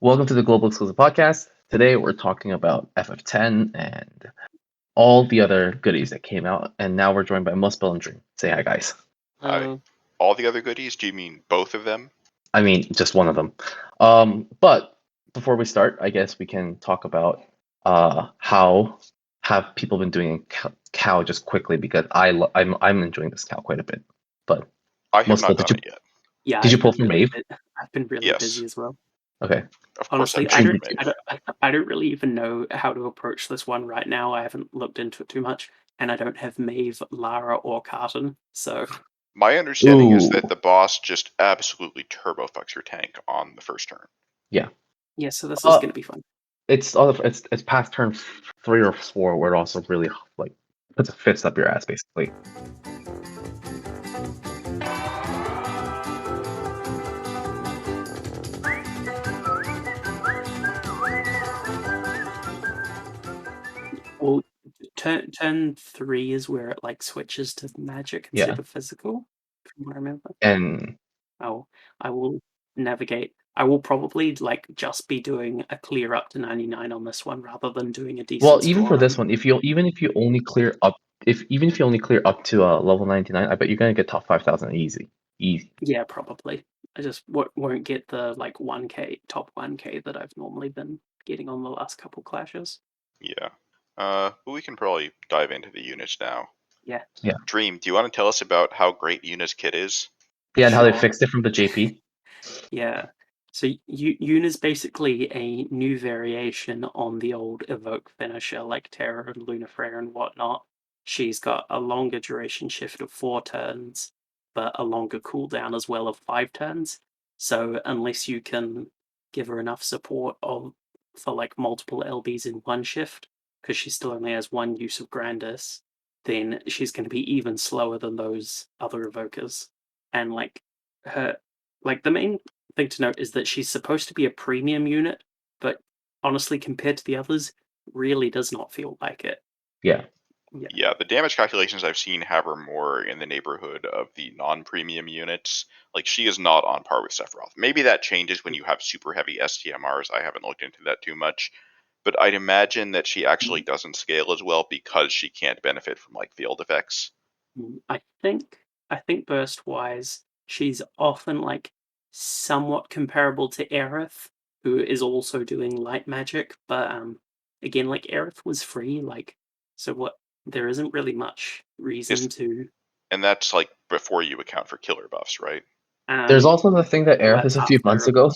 Welcome to the Global Exclusive Podcast. Today we're talking about FF10 and all the other goodies that came out, and now we're joined by Muspel and Dream. Say hi, guys. Hi. All the other goodies? Do you mean both of them? I mean, just one of them. But before we start, I guess we can talk about how have people been doing Cow just quickly, because I'm enjoying this Cow quite a bit. But I have Muspel, not done it yet. Yeah, did you pull from Maeve? I've been really Yes. busy as well. Okay. Of course, Honestly, I'm I don't really even know how to approach this one right now. I haven't looked into it too much, and I don't have Maeve, Lara, or Carton. So My understanding is Ooh. that the boss just absolutely turbo fucks your tank on the first turn. yeah, so this is going to be fun. It's past turn 3 or 4 where it also really like puts a fist up your ass, basically. Well, turn 3 is where it like switches to magic instead of physical, from what I remember. And I will navigate. I will probably like just be doing a clear up to 99 on this one rather than doing a decent. well, even for this one, if you only clear up to level 99, I bet you're gonna get top 5,000 easy. Yeah, probably. I just won't get the like 1k top 1k that I've normally been getting on the last couple clashes. Yeah. But we can probably dive into the units now. Yeah. Dream, do you want to tell us about how great Yuna's kit is? Yeah, and how they Sure. fixed it from the JP. Yeah. So Yuna's basically a new variation on the old evoke finisher like Terra and Lunafreya and whatnot. She's got a longer duration shift of 4 turns, but a longer cooldown as well of 5 turns. So unless you can give her enough support for like multiple LBs in one shift, because she still only has one use of Grandis, then she's going to be even slower than those other evokers. And like the main thing to note is that she's supposed to be a premium unit, but honestly, compared to the others, really does not feel like it. Yeah, the damage calculations I've seen have her more in the neighborhood of the non-premium units. Like, she is not on par with Sephiroth. Maybe that changes when you have super heavy STMRs. I haven't looked into that too much. But I'd imagine that she actually doesn't scale as well because she can't benefit from, like, field effects. I think burst-wise, she's often, like, somewhat comparable to Aerith, who is also doing light magic, but, again, like, Aerith was free, like, so there isn't really much reason to... And that's, like, before you account for killer buffs, right? There's also the thing that Aerith is a few months ago.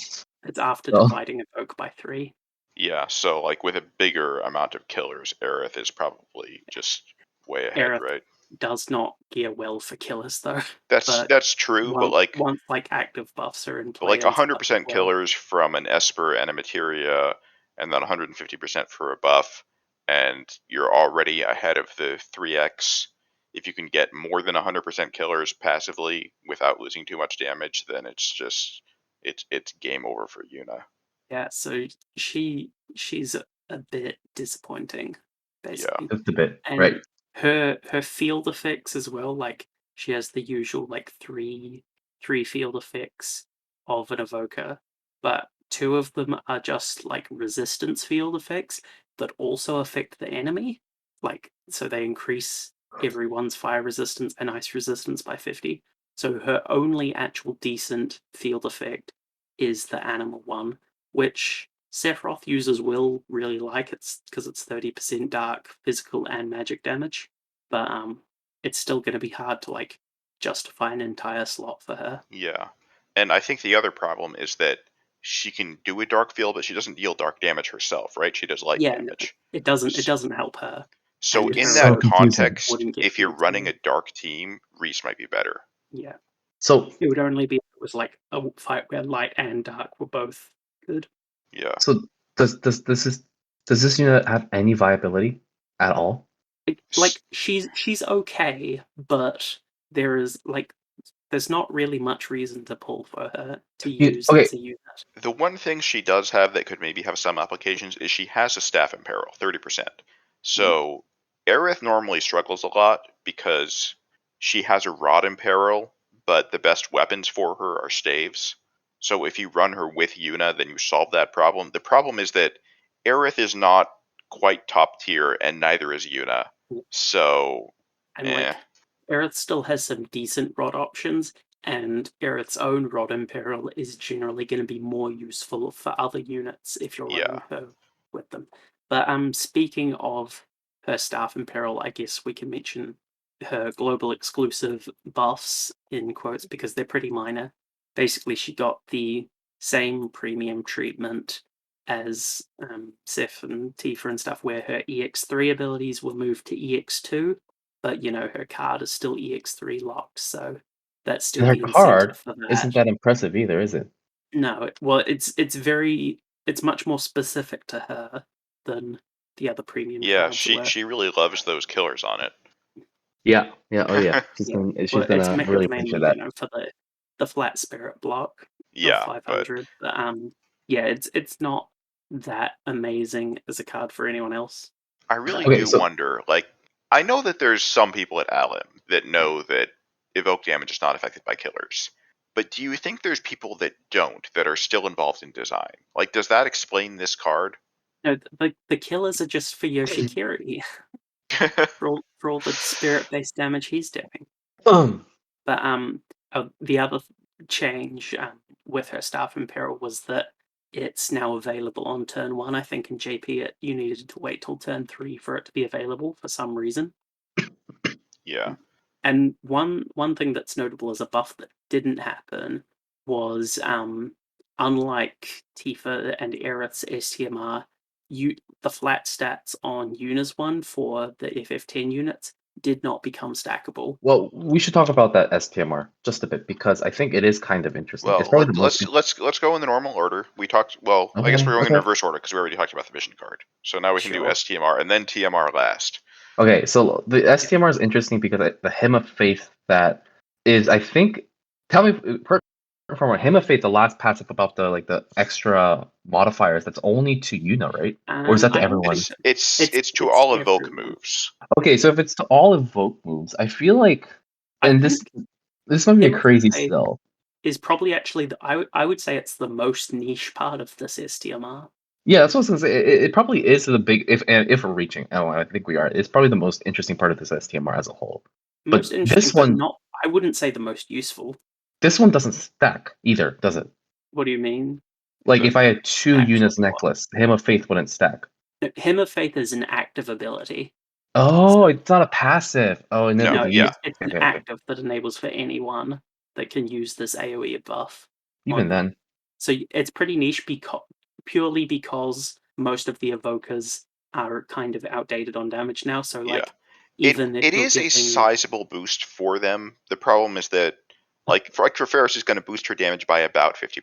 It's after dividing Evoke by 3. Yeah, so, like, with a bigger amount of killers, Aerith is probably just way ahead, Aerith right? Does not gear well for killers, though. That's true, but like once like active buffs are in play, like 100% killers from an Esper and a Materia, and then 150% for a buff, and you're already ahead of the 3x. If you can get more than 100% killers passively without losing too much damage, then it's just it's game over for Yuna. Yeah, so she's a bit disappointing, basically. Yeah, just a bit, and right? Her field effects as well, like she has the usual like three field effects of an evoker, but 2 of them are just like resistance field effects that also affect the enemy. Like, so they increase everyone's fire resistance and ice resistance by 50. So her only actual decent field effect is the animal one, which Sephiroth users will really like. It's because it's 30% dark, physical, and magic damage. But it's still going to be hard to like justify an entire slot for her. Yeah, and I think the other problem is that she can do a dark field, but she doesn't deal dark damage herself, right? She does light damage. It doesn't help her. So And in her that confusing. context, wouldn't get if you're field running healing. a dark team, Reese might be better. Yeah. So It would only be if it was like a fight where light and dark were both good. Yeah. So does this unit have any viability at all? Like she's okay, but there's not really much reason to pull for her to use as a unit. The one thing she does have that could maybe have some applications is she has a staff in peril, 30%. So Aerith normally struggles a lot because she has a rod in peril, but the best weapons for her are staves. So if you run her with Yuna, then you solve that problem. The problem is that Aerith is not quite top tier, and neither is Yuna. So, And like, Aerith still has some decent rod options, and Aerith's own rod in peril is generally going to be more useful for other units if you're running her with them. But speaking of her staff in peril, I guess we can mention her global exclusive buffs in quotes because they're pretty minor. Basically, she got the same premium treatment as Sif and Tifa and stuff, where her EX3 abilities were moved to EX2, but her card is still EX3 locked, so that's still Her the card incentive for that. isn't that impressive either, is it? No, well, it's much more specific to her than the other premium cards. she really loves those killers on it. Yeah, oh yeah. She's gonna really appreciate that. For the flat spirit block. Yeah, 500. But it's not that amazing as a card for anyone else. I really do wonder. Like, I know that there's some people at Alum that know that evoke damage is not affected by killers. But do you think there's people that don't, that are still involved in design? Like, does that explain this card? No, the killers are just for Yoshikiri. for all the spirit-based damage he's doing. But the other change with her staff in peril was that it's now available on turn 1. I think in JP you needed to wait till turn 3 for it to be available for some reason. Yeah. And one thing that's notable as a buff that didn't happen was unlike Tifa and Aerith's STMR, the flat stats on Yuna's one for the FF10 units did not become stackable. Well, we should talk about that STMR just a bit because I think it is kind of interesting. Well, it's probably let's go in the normal order. We talked. Well, I guess we're going in reverse order because we already talked about the vision card. So now we can do STMR and then TMR last. Okay, so the STMR is interesting because the Hymn of Faith that is, I think, tell me from a Hymn of Faith, the last passive about the extra modifiers, that's only to Yuna, right? Or is that to everyone? It's to all evoke moves. Okay, so if it's to all evoke moves, I feel like, and this might be a crazy still. Is probably actually I would say it's the most niche part of this STMR. Yeah, that's what I was gonna say. It probably is the big if we're reaching. I think we are. It's probably the most interesting part of this STMR as a whole. Most interesting, this one, not. I wouldn't say the most useful. This one doesn't stack either, does it? What do you mean? Like if I had 2 Yuna's necklace, Hymn of Faith wouldn't stack. No, Hymn of Faith is an active ability. Oh, it's not a passive. Oh, no, it's an active that enables for anyone that can use this AoE buff. Even then. So it's pretty niche purely because most of the evokers are kind of outdated on damage now. So like, even it is a sizable boost for them. The problem is that for Ferris is going to boost her damage by about 50%.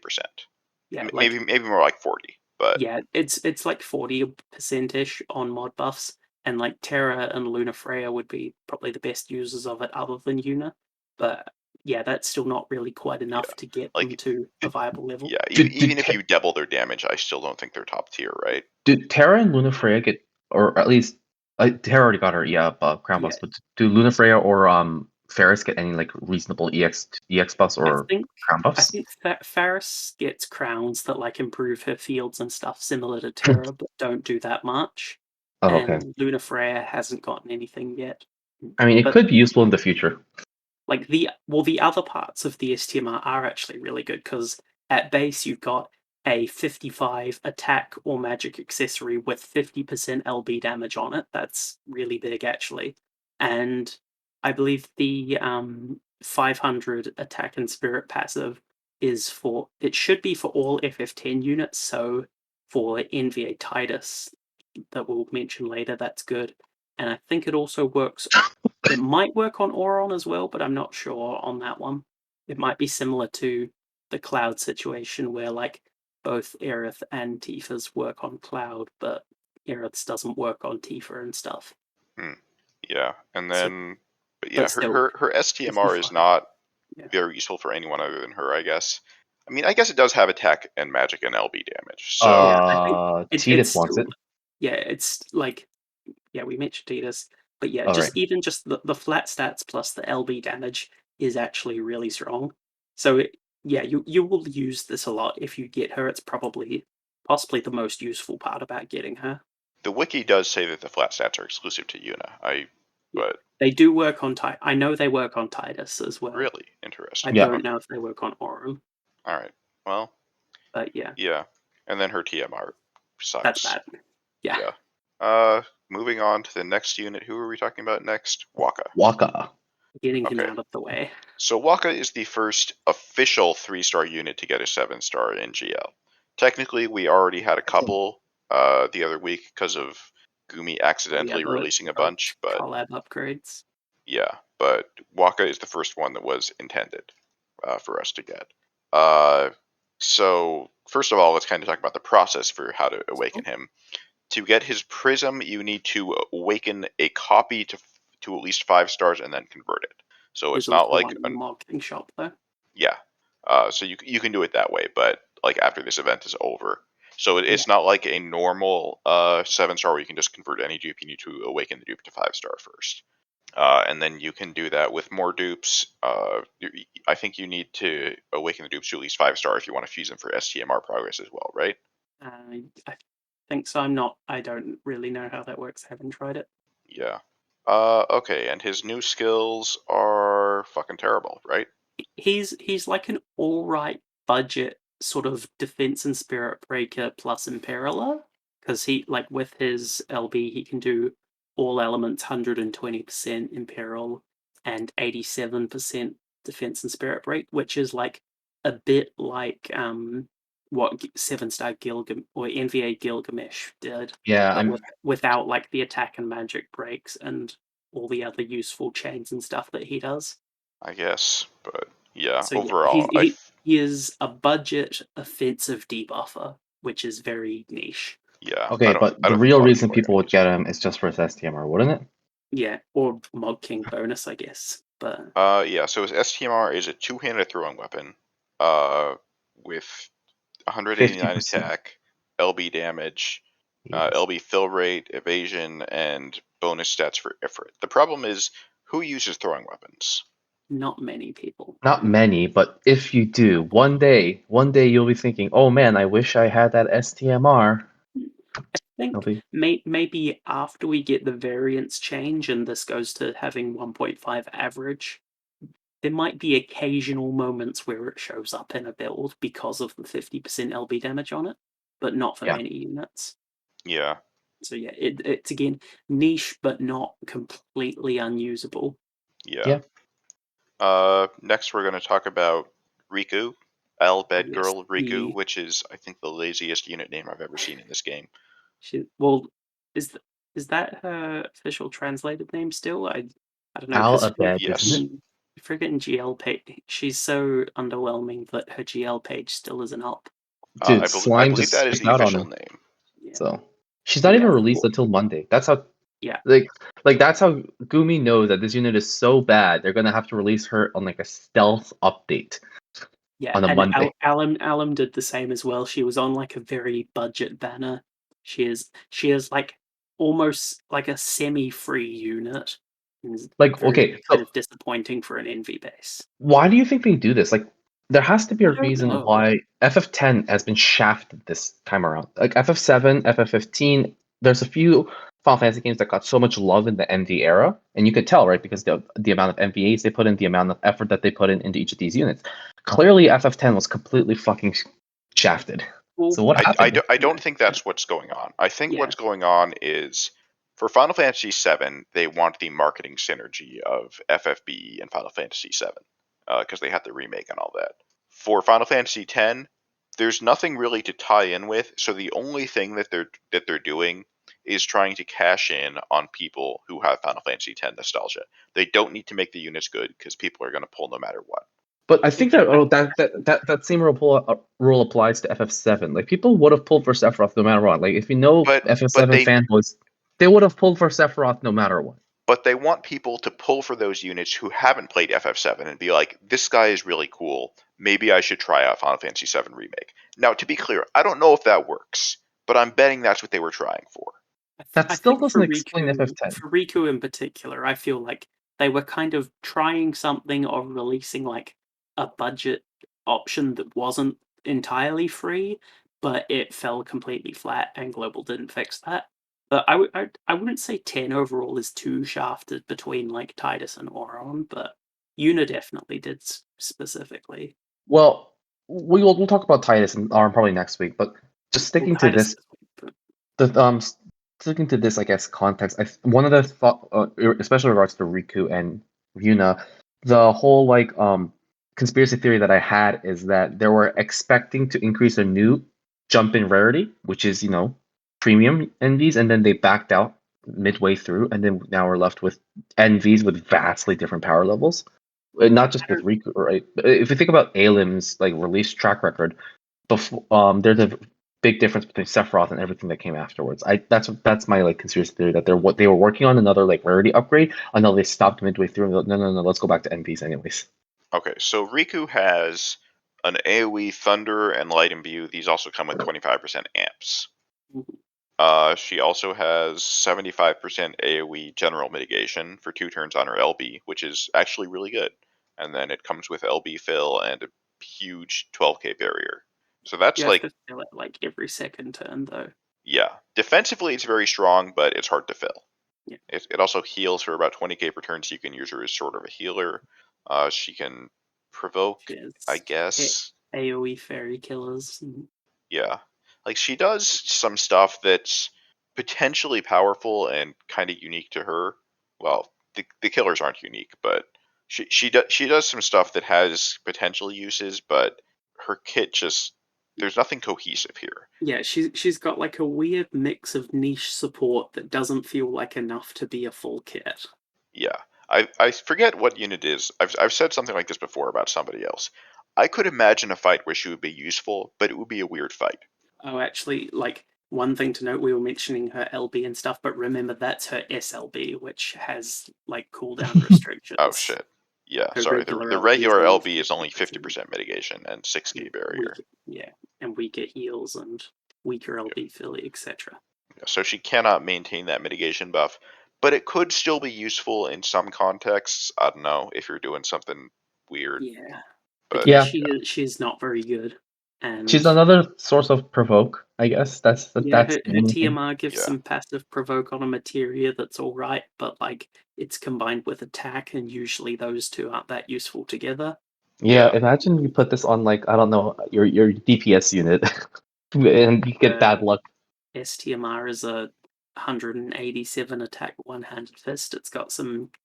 Yeah, maybe more like 40. But yeah, it's like 40%ish on mod buffs, and like Terra and Luna Freya would be probably the best users of it, other than Yuna. But yeah, that's still not really quite enough to get them to a viable level. Yeah, even if you double their damage, I still don't think they're top tier, right? Do Terra and Luna Freya get, or at least Terra already got her crown buffs, but do Luna Freya or Ferris get any reasonable EX buffs or crown buffs? I think Ferris gets crowns that improve her fields and stuff, similar to Terra, but don't do that much. Oh, okay. And Luna Freya hasn't gotten anything yet. I mean, it could be useful in the future. The other parts of the STMR are actually really good because at base you've got a 55 attack or magic accessory with 50% LB damage on it. That's really big, actually. And I believe the 500 attack and spirit passive it should be for all FF10 units. So for NVA Tidus, that we'll mention later, that's good. And I think it also works. It might work on Auron as well, but I'm not sure on that one. It might be similar to the Cloud situation where both Aerith and Tifa's work on Cloud, but Aerith's doesn't work on Tifa and stuff. Yeah, and then her STMR is not very useful for anyone other than her, I guess. I mean, I guess it does have attack and magic and LB damage. So Tidus wants it. Yeah, it's we mentioned Tidus, but just the flat stats plus the LB damage is actually really strong. So yeah, you will use this a lot if you get her. It's possibly the most useful part about getting her. The wiki does say that the flat stats are exclusive to Yuna. But they do work on I know they work on Tidus as well. Really I interesting. don't know if they work on Aurum. All right. Well. But yeah. Yeah, and then her TMR sucks. That's bad. Yeah. Moving on to the next unit. Who are we talking about next? Wakka. Wakka. Getting him out of the way. So Wakka is the first official 3-star unit to get a 7-star in GL. Technically, we already had a couple the other week because of Gumi accidentally releasing a bunch, but collab upgrades. Yeah, but Wakka is the first one that was intended for us to get. So first of all, let's kind of talk about the process for how to awaken him. To get his prism, you need to awaken a copy to at least 5 stars and then convert it. So it's not like a marketing shop though. Yeah. So you can do it that way, but like after this event is over. So it's not like a normal 7-star where you can just convert any dupe. You need to awaken the dupe to 5-star first. And then you can do that with more dupes. I think you need to awaken the dupes to at least 5-star if you want to fuse them for STMR progress as well, right? I think so. I don't really know how that works. I haven't tried it. Yeah. Okay, and his new skills are fucking terrible, right? He's like an alright budget sort of defense and spirit breaker plus imperialer. Because he, like, with his LB, he can do all elements 120% imperial and 87% defense and spirit break, which is like a bit like what 7-star Gilgamesh or NVA Gilgamesh did. Yeah, but without like the attack and magic breaks and all the other useful chains and stuff that he does. I guess, but yeah, So overall, he is a budget offensive debuffer, which is very niche. Yeah. Okay, but the real reason people would get him is just for his STMR, wouldn't it? Yeah, or Mod King bonus, I guess. But yeah. So his STMR is a 2-handed throwing weapon, with 189 50%. attack, LB damage, LB fill rate, evasion, and bonus stats for Ifrit. The problem is, who uses throwing weapons? Not many people. Not many, but if you do, one day you'll be thinking, "Oh man, I wish I had that STMR." I think maybe after we get the variance change and this goes to having 1.5 average, there might be occasional moments where it shows up in a build because of the 50% LB damage on it, but not for many units. Yeah. So yeah, it's again niche, but not completely unusable. Yeah. Next, we're going to talk about Rikku, Bed Girl Rikku, which is, I think, the laziest unit name I've ever seen in this game. Is that her official translated name still? I don't know. Yes. Friggin' GL page. She's so underwhelming that her GL page still isn't up. Dude, I believe that is the official name. Yeah. So she's not even released until Monday. That's how. Yeah. Like that's how Gumi knows that this unit is so bad. They're gonna have to release her on like a stealth update. Yeah, on a Monday. Alum did the same as well. She was on like a very budget banner. She is like almost like a semi-free unit. Like kind of disappointing for an NV base. Why do you think they do this? Like there has to be a reason why FF10 has been shafted this time around. Like FF7, FF15, there's a few Final Fantasy games that got so much love in the MV era, and you could tell, right, because the amount of MVAs they put in, the amount of effort that they put into each of these units. Clearly, FF10 was completely fucking shafted. So what happened? I don't think that's what's going on. I think what's going on is for Final Fantasy VII, they want the marketing synergy of FFBE and Final Fantasy VII because they had the remake and all that. For Final Fantasy X, there's nothing really to tie in with, so the only thing that they're doing is trying to cash in on people who have Final Fantasy X nostalgia. They don't need to make the units good because people are going to pull no matter what. But I think that same rule applies to FF7. Like people would have pulled for Sephiroth no matter what. Like if you know FF7 fanboys, they would have pulled for Sephiroth no matter what. But they want people to pull for those units who haven't played FF7 and be like, this guy is really cool. Maybe I should try out Final Fantasy VII Remake. Now, to be clear, I don't know if that works, but I'm betting that's what they were trying for. That still doesn't explain FF10. For Rikku in particular, I feel like they were kind of trying something or releasing like a budget option that wasn't entirely free, but it fell completely flat, and Global didn't fix that. But I wouldn't say 10 overall is too shafted between like Tidus and Auron, but Yuna definitely did specifically. Well, we'll talk about Titus and Arm probably next week, but just sticking to this, sticking to this, I guess, context. One of the thought, especially in regards to Rikku and Yuna, the whole like conspiracy theory that I had is that they were expecting to increase a new jump in rarity, which is premium NVs, and then they backed out midway through, and then now we're left with NVs with vastly different power levels. Not just with Rikku, right? If you think about Alim's like release track record, before there's a big difference between Sephiroth and everything that came afterwards. That's my like conspiracy theory that they were working on another like rarity upgrade until they stopped midway through and they're like, no, let's go back to NPs anyways. Okay, so Rikku has an AoE Thunder and Light Imbue. These also come with 25% amps. She also has 75% AoE General Mitigation for 2 turns on her LB, which is actually really good. And then it comes with LB fill and a huge 12k barrier. So that's you have to fill it like every second turn, though. Yeah, defensively it's very strong, but it's hard to fill. Yeah. It also heals for about 20k per turn, so you can use her as sort of a healer. She can provoke, I guess. AoE fairy killers. Yeah, like she does some stuff that's potentially powerful and kind of unique to her. Well, the killers aren't unique, but she does some stuff that has potential uses, but her kit just there's nothing cohesive here. Yeah, she's got like a weird mix of niche support that doesn't feel like enough to be a full kit. Yeah, I forget what unit it is. I've said something like this before about somebody else. I could imagine a fight where she would be useful, but it would be a weird fight. Oh, actually, like one thing to note, we were mentioning her LB and stuff, but remember that's her SLB, which has like cooldown restrictions. Oh shit. Yeah, her sorry. The regular LB is only 50% mitigation and 6k barrier. And weaker heals and weaker LB fill, etc. So she cannot maintain that mitigation buff, but it could still be useful in some contexts. I don't know if you're doing something weird. Yeah, but yeah, she's not very good. And she's another source of provoke, I guess. That's her TMR gives Yeah. some passive provoke on a materia that's all right, but like it's combined with attack, and usually those two aren't that useful together. Yeah, imagine you put this on like I don't know your DPS unit, and you get bad luck. STMR is a 187 attack one-handed fist. It's got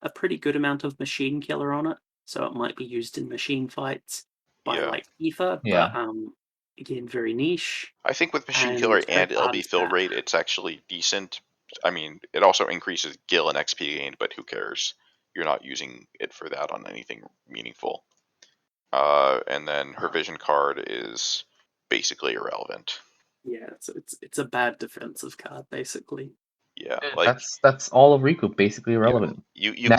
a pretty good amount of machine killer on it, so it might be used in machine fights by like Tifa, but again, very niche. I think with machine killer and LB fill rate, it's actually decent. I mean, it also increases gil and XP gained, but who cares? You're not using it for that on anything meaningful. And then her vision card is basically irrelevant. Yeah, it's a bad defensive card, basically. Yeah, like that's all of Rikku, basically irrelevant. You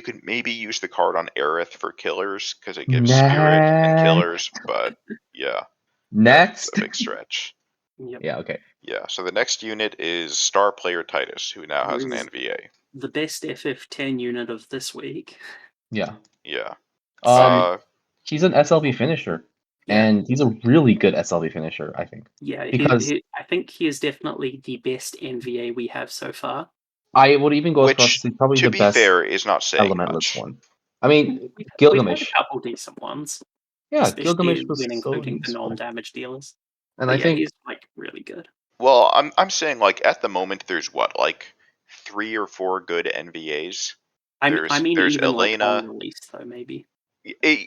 could maybe use the card on Aerith for killers because it gives Next. spirit and killers, but yeah, next that's a big stretch. Yep. Yeah, okay. Yeah, so the next unit is star player Tidus, who now has an NVA. The best FF10 unit of this week. Yeah. Yeah. He's an SLB finisher. Yeah. And he's a really good SLB finisher, I think. Yeah, because I think he is definitely the best NVA we have so far. I would even go as far as to say probably the best. Fair, is not saying elementless much. one. I mean, Gilgamesh. Gilgamesh. We've had a couple decent ones. Yeah, Gilgamesh was when including so the non-damage dealers. And I think he's like really good. Well, I'm saying like at the moment there's what, like 3 or 4 good NVAs. There's even Elena like on release though, maybe.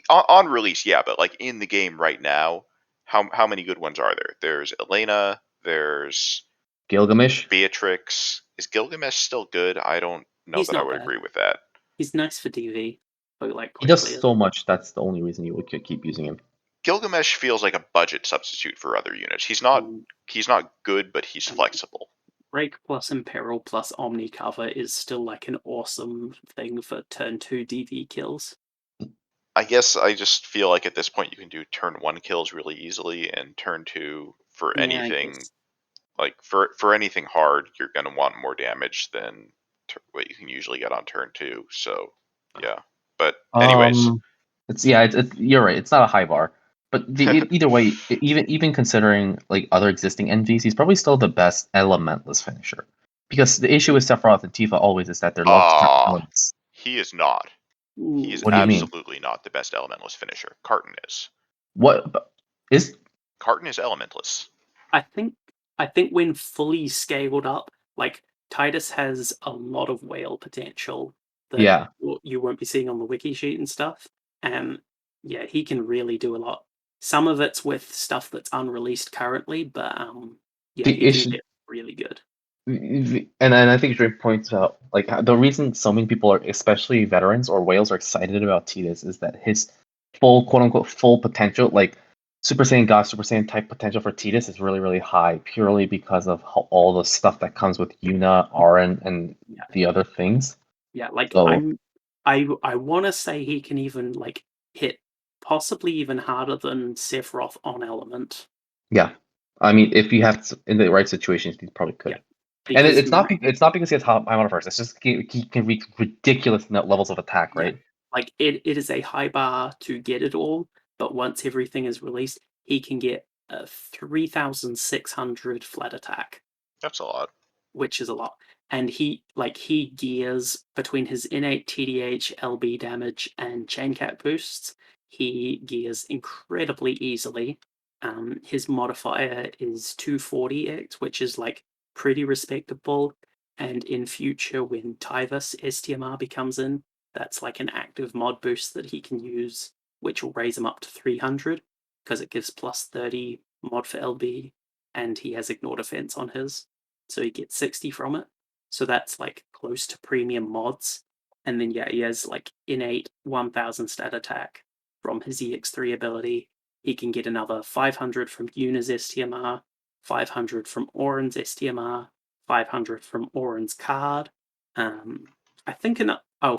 On release, yeah, but like in the game right now, how many good ones are there? There's Elena, there's Gilgamesh. Beatrix. Is Gilgamesh still good? I don't know that I would agree with that. He's nice for DV, but like he does so much. That's the only reason you would keep using him. Gilgamesh feels like a budget substitute for other units. He's not good, but he's flexible. Break plus Imperil plus Omni cover is still like an awesome thing for turn 2 DV kills. I guess I just feel like at this point you can do turn 1 kills really easily, and turn 2 for anything like for anything hard, you're gonna want more damage than what you can usually get on turn 2. So yeah, but anyways, it's you're right. It's not a high bar. But either way, even considering like other existing NVs, he's probably still the best elementless finisher. Because the issue with Sephiroth and Tifa always is that they're love to count elements. He is not. He is What do you mean? absolutely not the best elementalist finisher. Carton is. What is Carton is elementless. I think when fully scaled up, like Tidus has a lot of whale potential that you won't be seeing on the wiki sheet and stuff. And yeah, he can really do a lot. Some of it's with stuff that's unreleased currently, but yeah, he can get really good. And I think Dream points out like the reason so many people are, especially veterans or whales, are excited about Tidus is that his full quote unquote full potential, like Super Saiyan God, Super Saiyan type potential for Tidus is really, really high, purely because of all the stuff that comes with Yuna, Auron, and the other things. Yeah, like So, I want to say he can even like hit possibly even harder than Sephiroth on element. yeah, I mean, if you have in the right situations, he probably could. Yeah, And it's not because he has high amount of It's just he can reach ridiculous levels of attack, right? Like it is a high bar to get it all, but once everything is released, he can get a 3,600 flat attack. That's a lot. Which is a lot. And he gears between his innate TDH, LB damage, and chain cat boosts. He gears incredibly easily. His modifier is 240x, which is like pretty respectable. And in future, when Tidus STMR becomes in, that's like an active mod boost that he can use, which will raise him up to 300 because it gives plus 30 mod for LB, and he has ignore defense on his, so he gets 60 from it. So that's like close to premium mods. And then yeah, he has like innate 1000 stat attack from his EX3 ability. He can get another 500 from Yuna's STMR, 500 from Auron's STMR, 500 from Auron's card. I think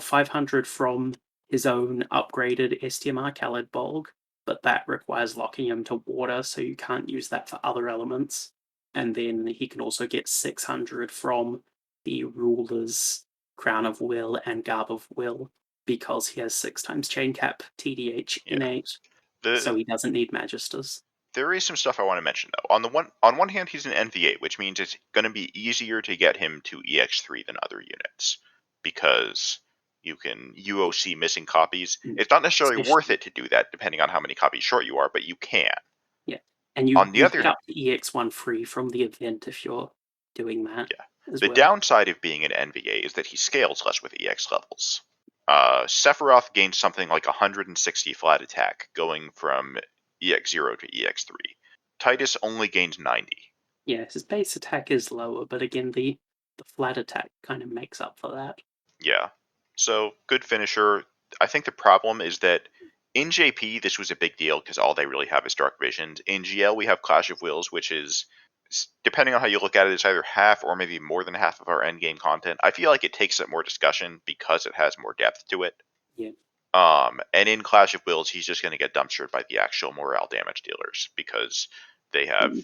500 from his own upgraded STMR Khaled Bolg, but that requires locking him to water, so you can't use that for other elements. And then he can also get 600 from the Ruler's Crown of Will and Garb of Will because he has 6 times chain cap TDH innate, so he doesn't need Magisters. There is some stuff I want to mention though. On one hand, he's an NV8, which means it's going to be easier to get him to EX3 than other units because you can UOC missing copies. It's not necessarily worth it to do that, depending on how many copies short you are, but you can. Yeah, and you get up to EX1 free from the event if you're doing that. Yeah. The downside of being an NVA is that he scales less with EX levels. Sephiroth gains something like 160 flat attack going from EX0 to EX3. Tidus only gains 90. Yeah, his base attack is lower, but again, the flat attack kind of makes up for that. Yeah. So, good finisher. I think the problem is that in JP, this was a big deal because all they really have is Dark Visions. In GL, we have Clash of Wills, which is, depending on how you look at it, it's either half or maybe more than half of our endgame content. I feel like it takes up more discussion because it has more depth to it. Yeah. And in Clash of Wills, he's just going to get dumpstered by the actual morale damage dealers because they have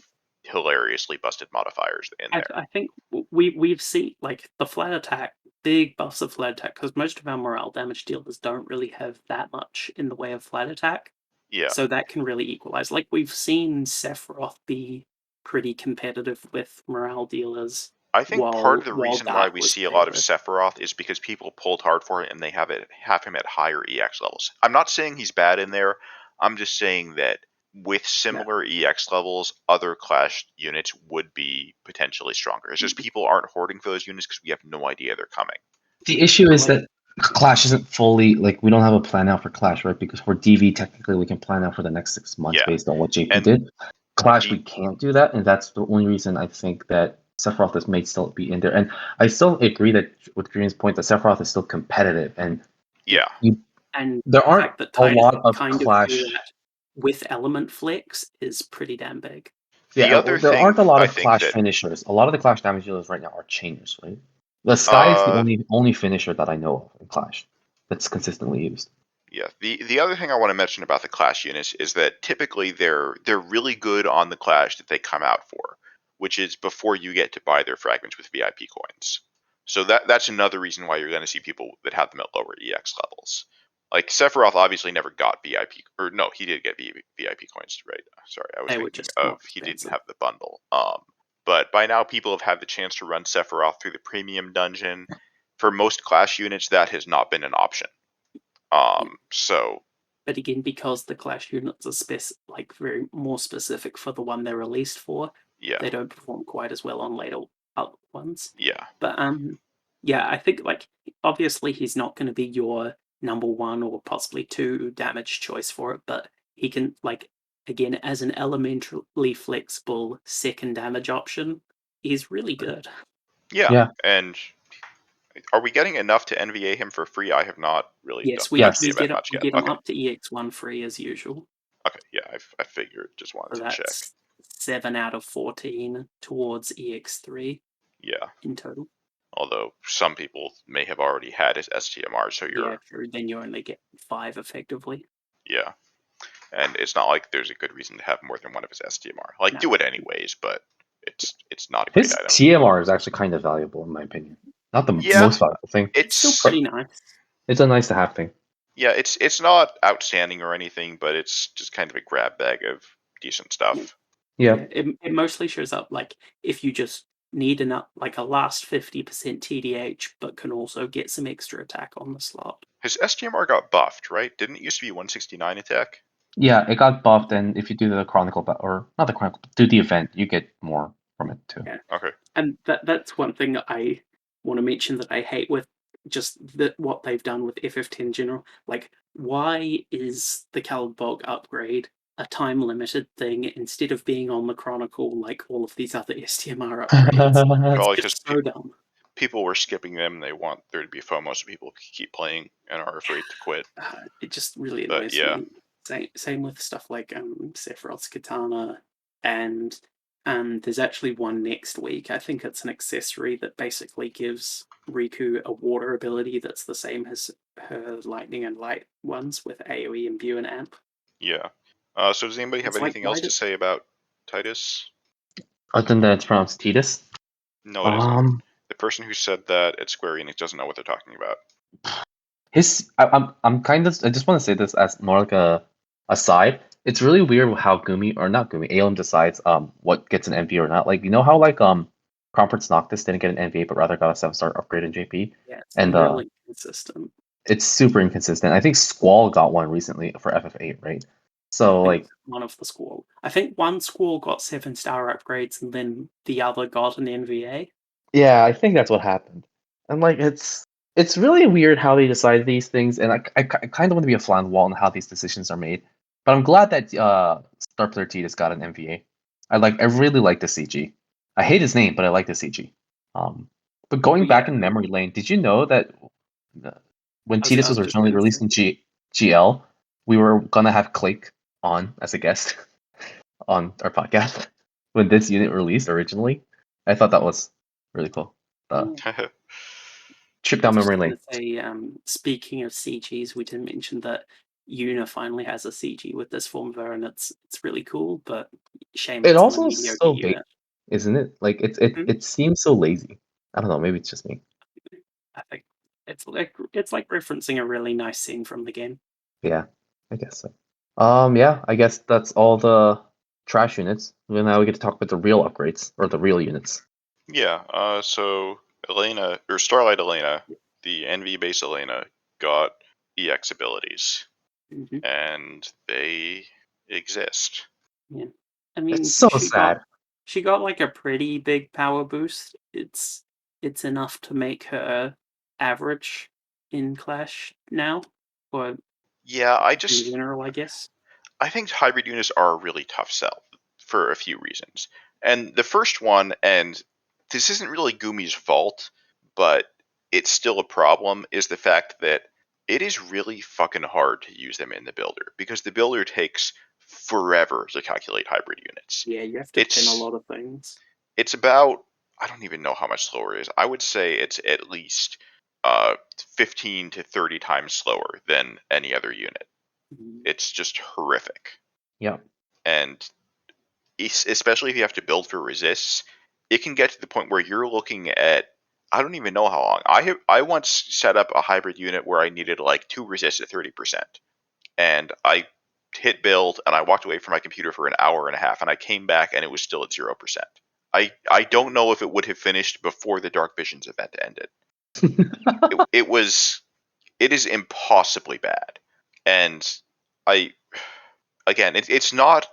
hilariously busted modifiers in there. I think we've seen like the flat attack, big buffs of flat attack, because most of our morale damage dealers don't really have that much in the way of flat attack. Yeah. So that can really equalize. Like we've seen Sephiroth be pretty competitive with morale dealers. I think part of the reason why we see a lot of Sephiroth is because people pulled hard for it and they have him at higher EX levels. I'm not saying he's bad in there. I'm just saying that with similar EX levels, other Clash units would be potentially stronger. It's just people aren't hoarding for those units because we have no idea they're coming. The issue is that Clash isn't fully, like, we don't have a plan out for Clash, right? Because for DV, technically, we can plan out for the next 6 months based on what JP did. Clash, we can't do that, and that's the only reason I think that Sephiroth may still be in there. And I still agree that with Green's point that Sephiroth is still competitive, and and there aren't a lot of Clash with element flex is pretty damn big. Yeah, there aren't a lot of Clash finishers. A lot of the Clash damage dealers right now are chainers, right? The Sky is the only finisher that I know of in Clash that's consistently used. Yeah. The other thing I want to mention about the Clash units is that typically they're really good on the Clash that they come out for, which is before you get to buy their fragments with VIP coins. So that's another reason why you're going to see people that have them at lower EX levels. Like, Sephiroth obviously never got VIP, or no, he did get VIP coins, right? Sorry, I was They were thinking just of more he didn't expensive. have the bundle. But by now people have had the chance to run Sephiroth through the premium dungeon. For most class units, that has not been an option. So But again, because the clash units are very more specific for the one they're released for, yeah, they don't perform quite as well on later ones. yeah, But yeah, I think like obviously he's not going to be your number 1 or possibly 2 damage choice for it, but he can like again as an elementally flexible second damage option, he's really good. yeah. Yeah. And are we getting enough to NVA him for free? I have not really Yes, touched the we event get much we yet. get him Okay, up to EX1 free as usual. okay, yeah, I figured. Just wanted So to check. that's 7 out of 14 towards EX3 Yeah. in total. Although some people may have already had his STMR, so Yeah, true. Then you only get 5 effectively. yeah. And it's not like there's a good reason to have more than one of his STMR. Like, No. do it anyways, but it's not a great His item. TMR is actually kind of valuable in my opinion. Not the Yeah, most valuable thing. It's still it's pretty nice. It's a nice to have thing. yeah, it's not outstanding or anything, but it's just kind of a grab bag of decent stuff. Yeah. It mostly shows up like if you just need enough, like a last 50% TDH, but can also get some extra attack on the slot. His STMR got buffed, right? Didn't it used to be 169 attack? Yeah, it got buffed, and if you do the Chronicle, or not the Chronicle, do the event, you get more from it too. Yeah. Okay. And that's one thing that I want to mention that I hate with just what they've done with FF10 general. Like, why is the Calibog upgrade a time limited thing instead of being on the Chronicle like all of these other STMR upgrades? Well, It's because just so dumb. people were skipping them. They want there to be FOMO so people keep playing and are afraid to quit. It just really But annoys yeah, me. Same with stuff like Sephiroth's Katana, and there's actually one next week. I think it's an accessory that basically gives Rikku a water ability that's the same as her lightning and light ones with AoE, Imbue, and Amp. yeah. So does anybody have It's like, anything why else do to say about Tidus? Other than that, it's pronounced Tidus. No, it isn't. The person who said that at Square Enix doesn't know what they're talking about. I'm kind of. I just want to say this as more like a aside. It's really weird how Gumi or not Gumi, Alem decides what gets an NVA or not. Like you know how like Cromford's Noctis didn't get an NVA but rather got a 7-star upgrade in JP, Yeah, it's and been really consistent. it's super inconsistent. I think Squall got one recently for FF8, right? So I think like one of the Squall. I think one Squall got 7-star upgrades and then the other got an NVA. yeah, I think that's what happened. And like it's really weird how they decide these things, and I kind of want to be a fly on the wall on how these decisions are made. But I'm glad that Star Player Tidus got an MVA. I really like the CG. I hate his name, but I like the CG. But going back in memory lane, did you know that when Tidus was originally released in GL, we were gonna have Click on as a guest on our podcast when this unit released originally? I thought that was really cool. Trip down memory lane. Say, speaking of CGs, we didn't mention that Yuna finally has a CG with this form of her, and it's really cool. But shame It it's also on a is mediocre so big, unit, isn't it? Like it seems so lazy. I don't know. Maybe it's just me. I think it's like referencing a really nice scene from the game. Yeah, I guess so. Yeah, I guess that's all the trash units. Well, now we get to talk about the real upgrades or the real units. Yeah. So Elena or Starlight Elena, the NV base Elena, got EX abilities, and they exist. Yeah, I mean, It's so sad. She got like a pretty big power boost. It's enough to make her average in Clash now, or Yeah, in general, I guess. I think hybrid units are a really tough sell for a few reasons. And the first one, and this isn't really Gumi's fault, but it's still a problem, is the fact that it is really fucking hard to use them in the builder because the builder takes forever to calculate hybrid units. Yeah, you have to pin a lot of things. It's about, I don't even know how much slower it is. I would say it's at least 15 to 30 times slower than any other unit. It's just horrific. Yeah. And especially if you have to build for resists, it can get to the point where you're looking at I don't even know how long. I once set up a hybrid unit where I needed like 2 resist at 30%, and I hit build and I walked away from my computer for an hour and a half, and I came back and it was still at 0%. I don't know if it would have finished before the Dark Visions event ended. It is impossibly bad, and I again, it's not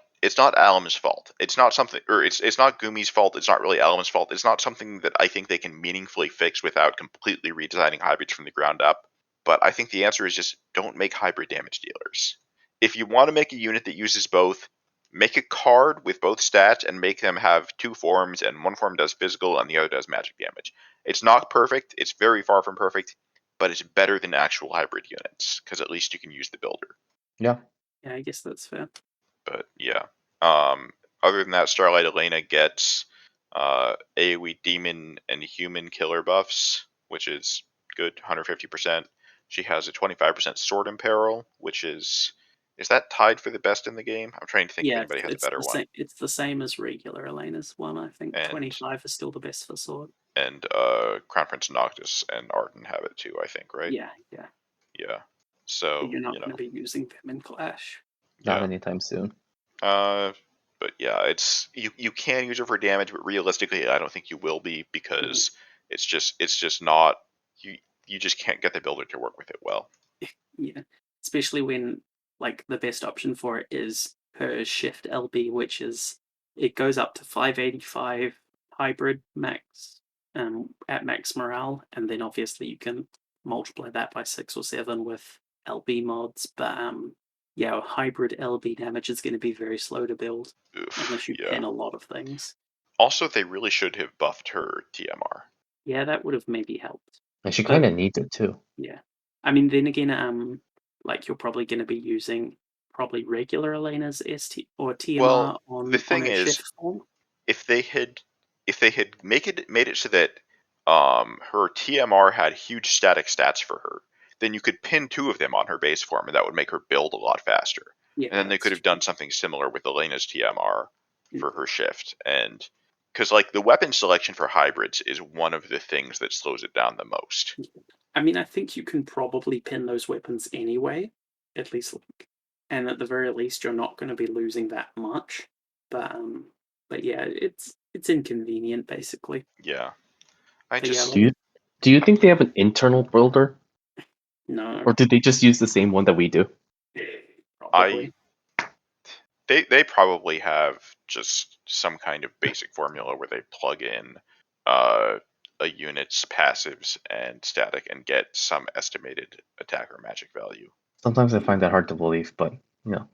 Alam's fault. It's not something, or it's not Gumi's fault. It's not really Alam's fault. It's not something that I think they can meaningfully fix without completely redesigning hybrids from the ground up. But I think the answer is just don't make hybrid damage dealers. If you want to make a unit that uses both, make a card with both stats and make them have 2 forms, and one form does physical and the other does magic damage. It's not perfect. It's very far from perfect, but it's better than actual hybrid units because at least you can use the builder. Yeah. Yeah, I guess that's fair. But yeah. Other than that, Starlight Elena gets AoE demon and human killer buffs, which is good, 150%. She has a 25% sword imperil, which is that tied for the best in the game? I'm trying to think if Yeah, anybody has a it's better the one. same. It's the same as regular Elena's one. I think And 25 is still the best for sword. and Crown Prince Noctis and Arden have it too, I think, right? Yeah. Yeah. But So you're not going to be using them in Clash. Not yeah. anytime soon. But yeah, it's you can use it for damage, but realistically, I don't think you will be because it's just not you just can't get the builder to work with it well. Yeah, especially when like the best option for it is her shift LB, which is it goes up to 585 hybrid max at max morale, and then obviously you can multiply that by 6 or 7 with LB mods. But yeah, hybrid LB damage is going to be very slow to build unless you pin a lot of things. Also, they really should have buffed her TMR. Yeah, that would have maybe helped. And she kind of needs it too. Yeah, I mean, then again, like you're probably going to be using probably regular Elena's ST or TMR the on thing her is, shift form. if they had made it so that her TMR had huge static stats for her, then you could pin 2 of them on her base form, and that would make her build a lot faster. Yeah, And then they could have done something similar with Elena's TMR for her shift, and because like the weapon selection for hybrids is one of the things that slows it down the most. I mean, I think you can probably pin those weapons anyway, at least, and at the very least, you're not going to be losing that much. But yeah, it's inconvenient basically. Yeah, Do you think they have an internal builder? No. Or did they just use the same one that we do? Probably. They probably have just some kind of basic formula where they plug in a unit's passives and static and get some estimated attack or magic value. Sometimes I find that hard to believe, but you know,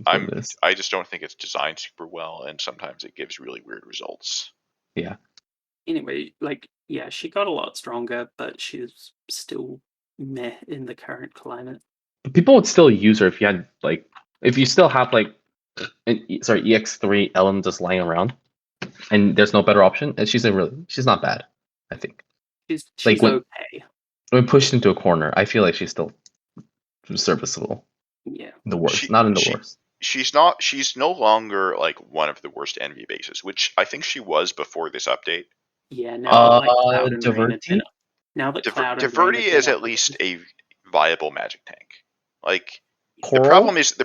I just don't think it's designed super well, and sometimes it gives really weird results. Yeah. Anyway, like, yeah, she got a lot stronger, but she's still meh in the current climate. But people would still use her if you had if you still have EX3 Ellen just lying around, and there's no better option. And she's not bad, I think. She's okay. When pushed into a corner, I feel like she's still serviceable. Yeah. The worst, not in the worst. She's no longer like one of the worst envy bases, which I think she was before this update. Yeah, now that Cloud and Diverti? Now that Cloud and Diverti is at least a viable magic tank. Like Coral? the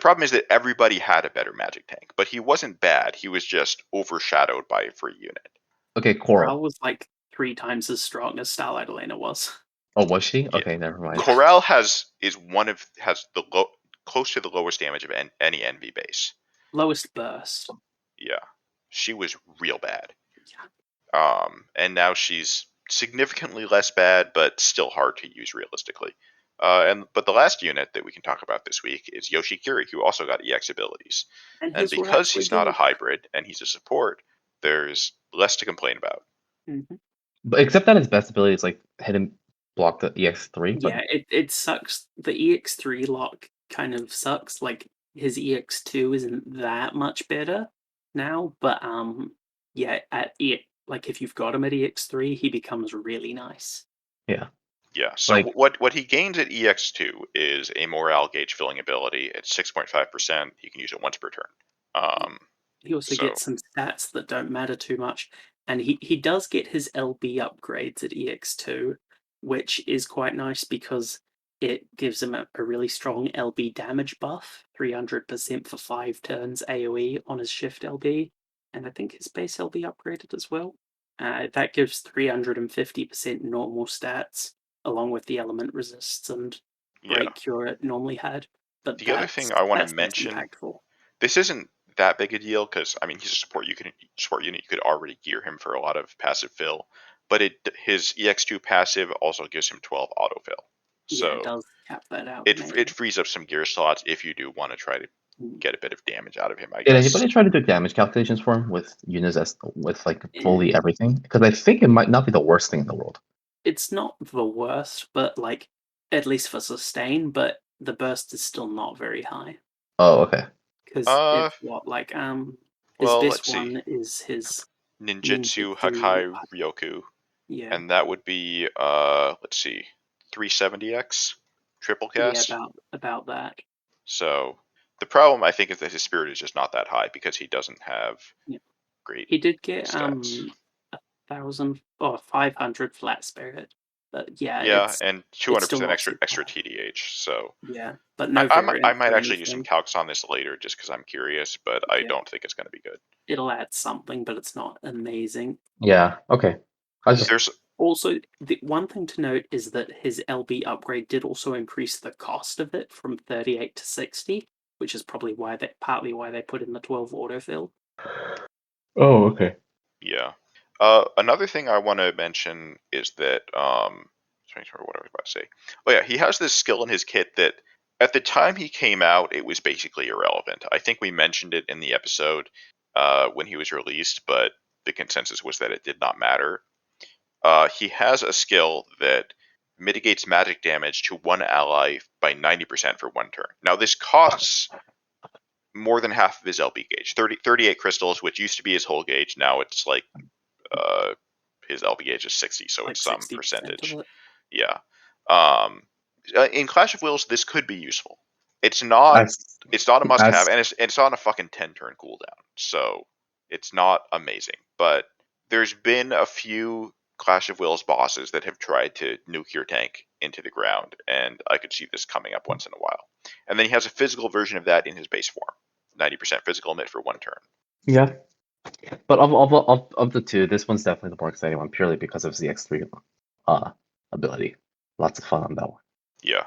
problem is that everybody had a better magic tank, but he wasn't bad. He was just overshadowed by a free unit. Okay, Coral was like 3 times as strong as Starlight Elena was. Oh, was she? Yeah. Okay, never mind. Coral has close to the lowest damage of any envy base. Lowest burst. Yeah, she was real bad. Yeah. And now she's significantly less bad, but still hard to use realistically. But the last unit that we can talk about this week is Yoshikiri, who also got EX abilities. And because he's not a hybrid and he's a support, there's less to complain about. Mm-hmm. But except that his best ability is like hit and block the EX3. But... Yeah, it sucks. The EX3 lock kind of sucks. Like his EX2 isn't that much better now, but yeah, like if you've got him at EX3, he becomes really nice. Yeah. Yeah, so what he gains at EX2 is a morale gauge filling ability at 6.5%. He can use it once per turn. He also gets some stats that don't matter too much. And he does get his LB upgrades at EX2, which is quite nice because it gives him a really strong LB damage buff, 300% for 5 turns AoE on his shift LB, and I think his base LB upgraded as well. That gives 350% normal stats, along with the element resists and break cure it normally had. But the other thing I want to mention, impactful. This isn't that big a deal because I mean he's a support unit. You could already gear him for a lot of passive fill, but his EX2 passive also gives him 12 autofill. So it does cap that out. It frees up some gear slots if you do want to try to get a bit of damage out of him. I Did guess. anybody try to do damage calculations for him with Yuna's with like fully everything? Because I think it might not be the worst thing in the world. It's not the worst, but like at least for sustain, but the burst is still not very high. Oh, okay. Because it's what like his best one is his Ninjutsu Hakai Ryoku. Yeah. And that would be let's see, 370x triple cast. Yeah, about that. So the problem I think is that his spirit is just not that high because he doesn't have great. He did get stats. 1,000 or 500 flat spirit, but yeah, and 200% extra TDH. So yeah, but no. I might actually do some calcs on this later just because I'm curious, but I don't think it's going to be good. It'll add something, but it's not amazing. Yeah. Okay. There's also the one thing to note is that his LB upgrade did also increase the cost of it from 38 to 60, which is probably partly why they put in the 12 autofill. Oh, okay. Yeah. Another thing I want to mention is that trying to remember what I was about to say. Oh yeah, he has this skill in his kit that at the time he came out, it was basically irrelevant. I think we mentioned it in the episode when he was released, but the consensus was that it did not matter. He has a skill that mitigates magic damage to one ally by 90% for 1 turn. Now this costs more than half of his LB gauge, 38 crystals, which used to be his whole gauge. Now it's like his LB gauge is 60, so like it's some percentage. Yeah. In Clash of Wills, this could be useful. It's not. It's not a must-have, and it's on a fucking 10-turn cooldown, so it's not amazing. But there's been a few Clash of Wills bosses that have tried to nuke your tank into the ground, and I could see this coming up once in a while. And then he has a physical version of that in his base form, 90% physical emit for 1 turn. Yeah. But of the two, this one's definitely the more exciting one, purely because of the X3 ability. Lots of fun on that one. Yeah.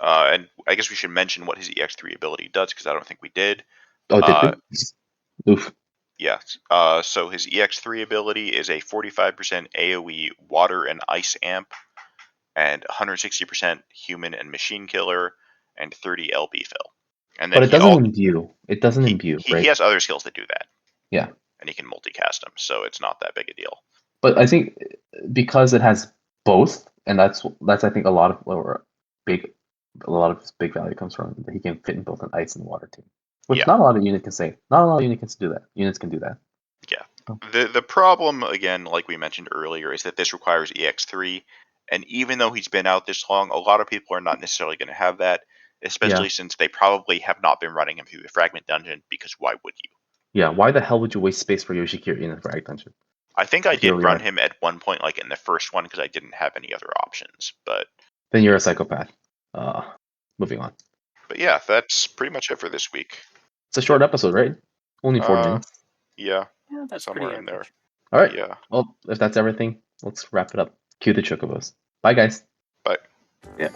And I guess we should mention what his EX3 ability does, because I don't think we did. Oh, did we? Oof. Yeah. So his EX3 ability is a 45% AoE water and ice amp, and 160% human and machine killer, and 30 LB fill. And then but it doesn't imbue. It doesn't imbue, right? He has other skills that do that. Yeah. And he can multicast them, so it's not that big a deal. But I think because it has both, and that's I think a lot of his big value comes from that he can fit in both an ice and water team, which not a lot of units can say. Not a lot of units can do that. Units can do that. Yeah. Oh. The problem, again, like we mentioned earlier, is that this requires EX3, and even though he's been out this long, a lot of people are not necessarily going to have that, especially since they probably have not been running him through the Fragment Dungeon, because why would you? Yeah, why the hell would you waste space for Yoshikiri in the Fragment Dungeon? I think I did run him at one point, like in the first one, because I didn't have any other options, but... Then you're a psychopath. Moving on. But yeah, that's pretty much it for this week. It's a short episode, right? Only 4 minutes. Yeah, that's somewhere in there. All right. Yeah. Well, if that's everything, let's wrap it up. Cue the chocobos. Bye, guys. Bye. Yeah.